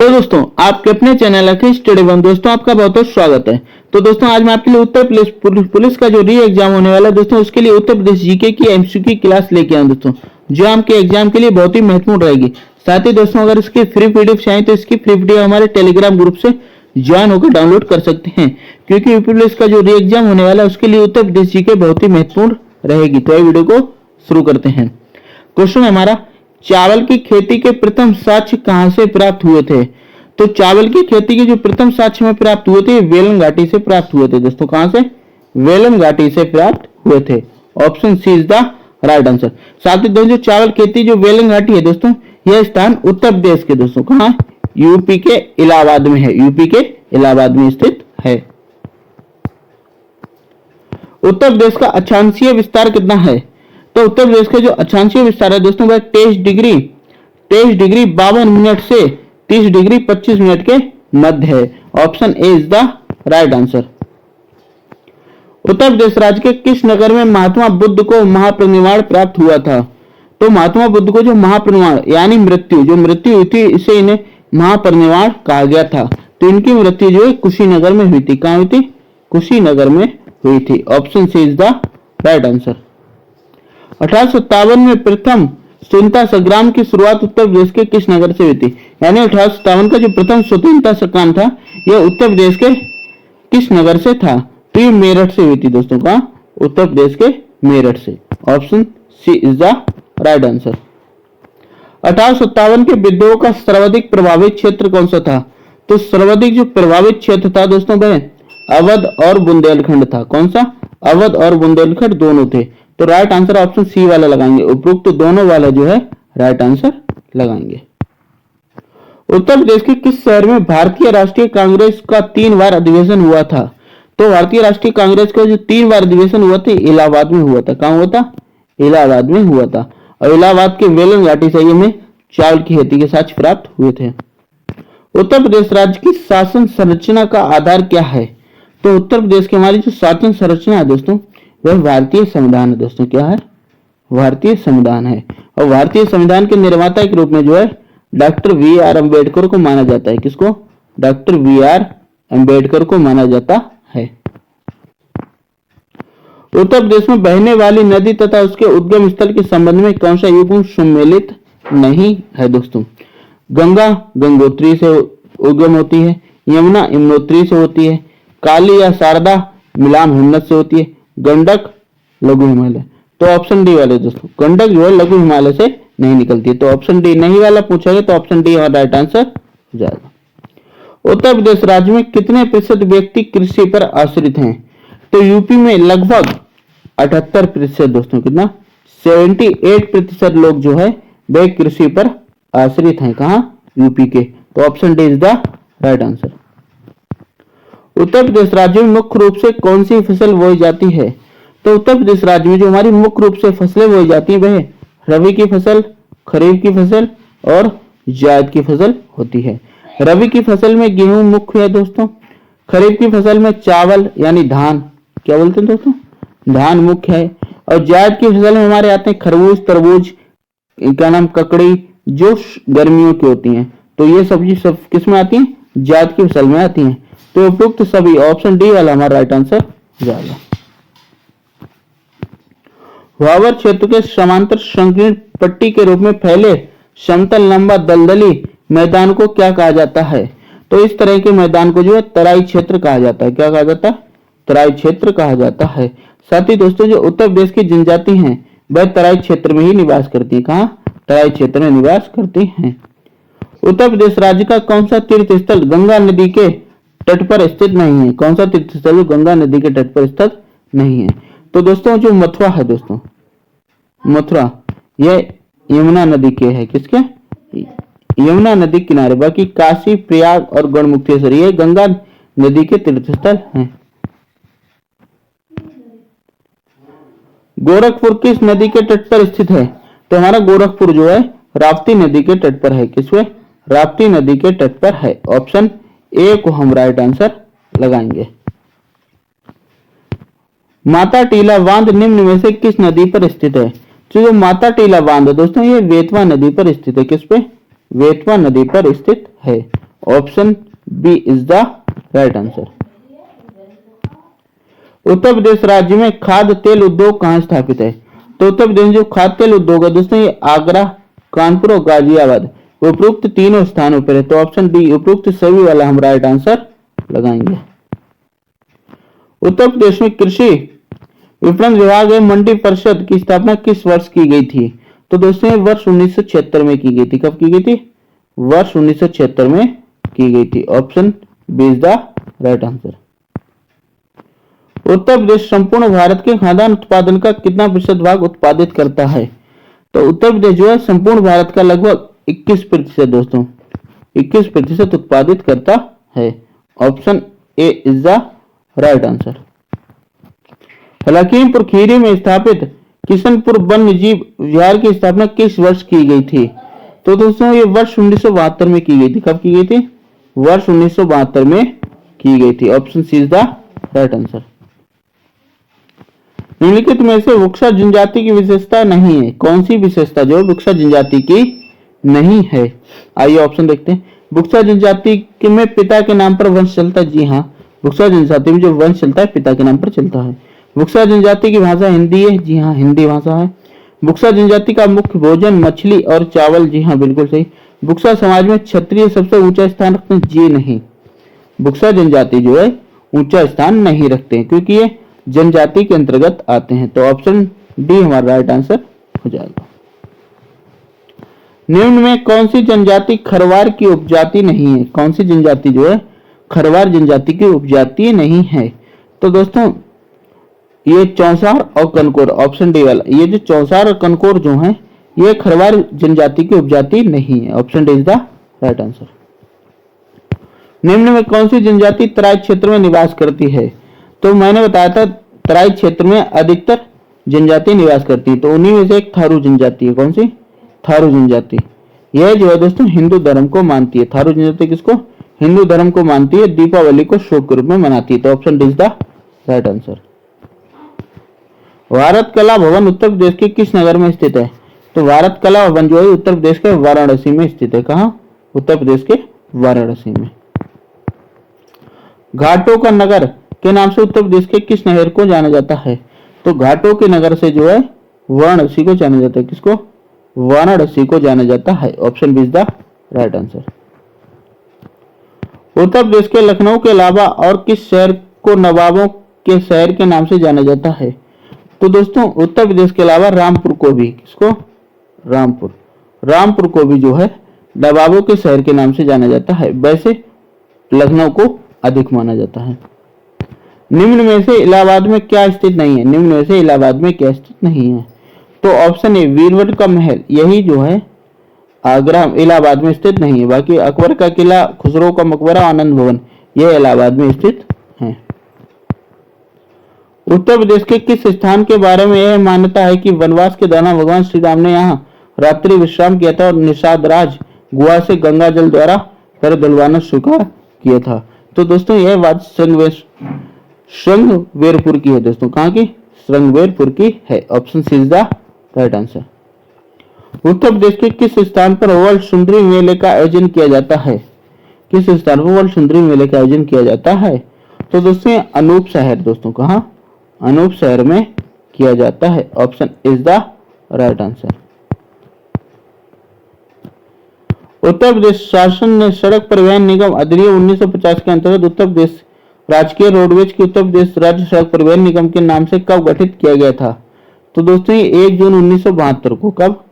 तो दोस्तों आपके अपने चैनल अखिल स्टडी वन दोस्तों आपका बहुत बहुत स्वागत है। तो दोस्तों आज मैं आपके लिए उत्तर प्रदेश पुलिस का जो री एग्जाम होने वाला है दोस्तों उसके लिए उत्तर प्रदेश जीके की एमसीक्यू क्लास लेके आया दोस्तों, जो आपके एग्जाम के लिए बहुत ही महत्वपूर्ण रहेगी। साथ ही दोस्तों अगर इसकी फ्री पीडीएफ चाहिए तो इसकी फ्री पीडीएफ हमारे टेलीग्राम ग्रुप से ज्वाइन होकर डाउनलोड कर सकते हैं, क्योंकि यूपी पुलिस का जो री एग्जाम होने वाला है उसके लिए उत्तर प्रदेश जीके बहुत ही महत्वपूर्ण रहेगी। तो ये वीडियो को शुरू करते हैं। क्वेश्चन हमारा, चावल की खेती के प्रथम साक्ष्य कहां से प्राप्त हुए थे? तो चावल की खेती के जो प्रथम साक्ष्य में प्राप्त हुए थे वेलन घाटी से प्राप्त हुए थे दोस्तों। कहां से? वेलन घाटी से प्राप्त हुए थे। Option C is the right answer. साथ ही दोस्तों जो चावल खेती जो वेलन घाटी है दोस्तों, यह स्थान उत्तर प्रदेश के दोस्तों कहां है? यूपी के इलाहाबाद में है। यूपी के इलाहाबाद में स्थित है। उत्तर प्रदेश का अक्षांशीय विस्तार कितना है? तो उत्तर प्रदेश का जो अक्षांशीय विस्तार है दोस्तों वह 23 डिग्री 52 मिनट से 30 डिग्री 25 मिनट के मध्य है। Option A is the right answer. Uttar Pradesh राज्य के किस नगर में महात्मा बुद्ध को महापरिनिर्वाण प्राप्त हुआ था? तो महात्मा बुद्ध को जो महापरिनिर्वाण यानी जो मृत्यु हुई थी इसे इन्हें महापरिनिर्वाण कहा गया था। तो इनकी मृत्यु जो है कुशीनगर में हुई थी। कहां हुई थी? कुशीनगर में हुई थी। Option C is the right answer. 1857 में प्रथम स्वतंत्रता संग्राम की शुरुआत उत्तर प्रदेश के किस नगर से हुई थी? यानी 1857 का जो प्रथम स्वतंत्रता संग्राम था यह उत्तर प्रदेश के किस नगर से था? तो ये मेरठ से हुई थी दोस्तों। का उत्तर प्रदेश के मेरठ से। Option C is the right answer. 1857 के विद्रोह का सर्वाधिक प्रभावित क्षेत्र कौन सा था? तो सर्वाधिक जो प्रभावित क्षेत्र था दोस्तों वह अवध और बुंदेलखंड था। कौन सा? अवध और बुंदेलखंड दोनों थे। तो राइट आंसर ऑप्शन सी वाला लगाएंगे। उपरोक्त दोनों वाला जो है राइट आंसर लगाएंगे। उत्तर प्रदेश के किस शहर में भारतीय राष्ट्रीय कांग्रेस का 3 बार अधिवेशन हुआ था? तो भारतीय राष्ट्रीय कांग्रेस का जो 3 बार अधिवेशन हुआ था इलाहाबाद में हुआ था। कहां हुआ था? इलाहाबाद में हुआ था। और इलाहाबाद के वेलन घाटी से में चावल की खेती के साक्ष्य प्राप्त हुए थे। उत्तर प्रदेश राज्य की शासन संरचना का आधार क्या है? तो उत्तर प्रदेश की हमारी जो शासन संरचना है दोस्तों वह भारतीय संविधान है दोस्तों। क्या है? भारतीय संविधान है। और भारतीय संविधान के निर्माता के रूप में जो है डॉक्टर वी आर अम्बेडकर को माना जाता है। किसको? डॉक्टर वी आर अम्बेडकर को माना जाता है। उत्तर प्रदेश में बहने वाली नदी तथा उसके उद्गम स्थल के संबंध में कौन सा युग्म सम्मिलित नहीं है दोस्तों? गंगा गंगोत्री से उद्गम होती है, यमुना यमुनोत्री से होती है, काली या शारदा मिलान हिम्मत से होती है, गंडक लघु हिमालय। तो ऑप्शन डी वाले दोस्तों, गंडक जो है लघु हिमालय से नहीं निकलती है। तो ऑप्शन डी नहीं वाला पूछा गया तो ऑप्शन डी हमारा राइट आंसर हो जाएगा। उत्तर प्रदेश राज्य में कितने प्रतिशत व्यक्ति कृषि पर आश्रित हैं? तो यूपी में लगभग 78% दोस्तों। कितना? 78% लोग जो है वे कृषि पर आश्रित हैं। कहां? यूपी के। तो option D is the right answer. Uttar Pradesh राज्य में मुख्य रूप से कौन सी फसल बोई जाती है? तो उत्तर प्रदेश राज्य में जो हमारी मुख्य रूप से फसलें बोई जाती है वह रबी की फसल, खरीफ की फसल और जायद की फसल होती है। रबी की फसल में गेहूं मुख्य है दोस्तों। खरीफ की फसल में चावल यानी धान, क्या बोलते हैं दोस्तों? धान मुख्य है। और जायद की फसल में हमारे आते हैं खरबूज, तरबूज, क्या नाम, ककड़ी, जो गर्मियों की होती हैं। तो ये सब्जी सब किस में आती है? जायद की फसल में आती है। तो उपयुक्त सभी ऑप्शन डी वाला हमारा राइट आंसर जाएगा। वावर क्षेत्र के समांतर संकीर्ण पट्टी के रूप में फैले समतल लंबा दलदली मैदान को क्या कहा जाता है? तो इस तरह के मैदान को जो है तराई क्षेत्र कहा जाता है। क्या कहा जाता है? तराई क्षेत्र कहा जाता है। साथ ही दोस्तों जो उत्तर प्रदेश की जनजाति हैं वह तराई क्षेत्र में ही निवास करती है। कहां? तराई क्षेत्र में निवास करती हैं। उत्तर प्रदेश राज्य का कौन सा तीर्थ स्थल गंगा नदी के तट पर स्थित नहीं है? कौन सा तीर्थ स्थल गंगा नदी के तट पर स्थित नहीं है? तो दोस्तों जो मथुरा है दोस्तों, मथुरा यह यमुना नदी के है। किसके? यमुना नदी किनारे। बाकी काशी, प्रयाग और गढ़मुक्तेश्वर ये गंगा नदी के तीर्थ स्थल हैं। गोरखपुर किस नदी के तट पर स्थित है? तो हमारा गोरखपुर जो है राप्ती नदी के तट पर है। किसमें? राप्ती नदी के तट पर है। ऑप्शन ए को हम राइट आंसर लगाएंगे। माता टीला बांध निम्न में से किस नदी पर स्थित है? तो जो माता टीला बांध है दोस्तों ये वेतवा नदी पर स्थित है। किस पे? वेतवा नदी पर स्थित है। Option B is the right answer. Uttar Pradesh राज्य में खाद्य तेल उद्योग कहाँ स्थापित है? तो उत्तर प्रदेश में जो खाद्य तेल उद्योग है दोस्तों ये आगरा, कानपुर और गाजियाबाद उपरोक्त तीनों स्थानों पर है। तो ऑप्शन डी उपरोक्त सभी वाला हम राइट आंसर लगाएंगे। उत्तर प्रदेश में कृषि विपणन विभाग एवं मंडी परिषद की स्थापना किस वर्ष की गई थी? तो दोस्तों ये वर्ष 1976 में की गई थी। कब की गई थी? वर्ष 1976 में की गई थी। Option B is the right answer. Uttar Pradesh संपूर्ण भारत के खाद्यान्न उत्पादन का कितना प्रतिशत भाग उत्पादित करता है? तो उत्तर प्रदेश जो है संपूर्ण भारत का लगभग 21% दोस्तों 21% उत्पादित करता है। Option A is the right answer. Lakhimpur Kheri में स्थापित किशनपुर वन्य जीव विहार की स्थापना किस वर्ष की गई थी? तो दोस्तों ये वर्ष 1972 में की गई थी। कब की गई थी? वर्ष 1972 में की गई थी। Option C is the right answer. निम्नलिखित में से वुक्सा जनजाति की विशेषता नहीं है। कौन सी विशेषता जो वुक्सा जनजाति की नहीं है? आइए ऑप्शन देखते हैं। वुक्सा जनजाति के में पिता के नाम पर वंश चलता है। जी हाँ, वुक्सा जनजाति में जो वंश चलता है पिता के नाम पर चलता है। वुक्सा जनजाति की भाषा हिंदी है। जी हाँ, हिंदी भाषा है। वुक्सा जनजाति का मुख्य भोजन मछली और चावल। जी हाँ, बिल्कुल सही। वुक्सा समाज में क्षत्रिय सबसे ऊंचा स्थान रखते हैं। जी नहीं, वुक्सा जनजाति जो है ऊंचा स्थान नहीं रखते हैं क्योंकि ये जनजाति के अंतर्गत आते हैं। तो ऑप्शन डी हमारा राइट आंसर हो जाएगा। निम्न में कौन सी जनजाति खरवार की उपजाति नहीं है? कौन सी जनजाति जो है खरवार जनजाति की उपजाति नहीं है? तो दोस्तों ये चौसार और कनकोर, ऑप्शन डी वाला। ये जो चौसार और कनकोर जो है ये खरवार जनजाति की उपजाति नहीं है। Option D is the right answer. निम्न में कौन सी जनजाति तराई क्षेत्र में निवास करती है? तो मैंने बताया था तराई क्षेत्र में अधिकतर जनजाति निवास करती है। तो उन्हीं में से एक थारू जनजाति है। कौन सी? थारू जनजाति। यह जो है दोस्तों हिंदू धर्म को मानती है। थारू जनजाति किसको? हिंदू धर्म को मानती है। दीपावली को शोक के रूप में मनाती है। तो option D is the right answer. Bharat कला भवन उत्तर प्रदेश के किस नगर में स्थित है? तो भारत कला भवन जो है उत्तर प्रदेश के वाराणसी में स्थित है। कहाँ? उत्तर प्रदेश के वाराणसी में। घाटों का नगर के नाम से उत्तर प्रदेश के किस नहर को जाना जाता है? तो घाटों के नगर से जो है वाराणसी को जाना जाता है। किसको? वाराणसी को जाना जाता है। Option B is the right answer. Uttar Pradesh के लखनऊ के अलावा और किस शहर को नवाबों के शहर के नाम से जाना जाता है? तो दोस्तों उत्तर प्रदेश के अलावा रामपुर को भी, किसको? रामपुर को भी जो है नवाबों के शहर के नाम से जाना जाता है। वैसे लखनऊ को अधिक माना जाता है। निम्न में से इलाहाबाद में क्या स्थित नहीं है? निम्न में से इलाहाबाद में क्या स्थित नहीं है? तो ऑप्शन ए वीरवट का महल, यही जो है आगरा इलाहाबाद में स्थित नहीं है। बाकी अकबर का किला, खुसरो का मकबरा, आनंद भवन यह इलाहाबाद में स्थित है। उत्तर प्रदेश के किस स्थान के बारे में यह मान्यता है कि वनवास के दौरान भगवान श्री राम ने यहाँ रात्रि विश्राम किया था और निषाद राज गुहा से गंगा जल द्वारा कर धुलवाना स्वीकार किया था? तो दोस्तों यह बात श्रृंगवेरपुर की है। दोस्तों कहाँ की? श्रृंगवेरपुर की है। Option C is the right answer. Uttar Pradesh के किस स्थान पर वर्ल्ड सुंदरी मेले का आयोजन किया जाता है? किस स्थान पर वर्ल्ड सुंदरी मेले का आयोजन किया जाता है? तो दोस्तों अनूप शहर। दोस्तों कहाँ? अनूप शहर में किया जाता है। Option is the right answer. Uttar Pradesh शासन ने सड़क परिवहन निगम अधिनियम 1950 के अंतर्गत उत्तर प्रदेश राजकीय रोडवेज की उत्तर प्रदेश राज्य सड़क परिवहन निगम के नाम से कब गठित किया गया था? तो दोस्तों ये 1 जून 1972 को। कब?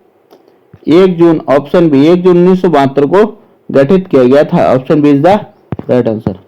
1 जून। ऑप्शन बी 1 जून 1972 को गठित किया गया था। Option B is the right answer.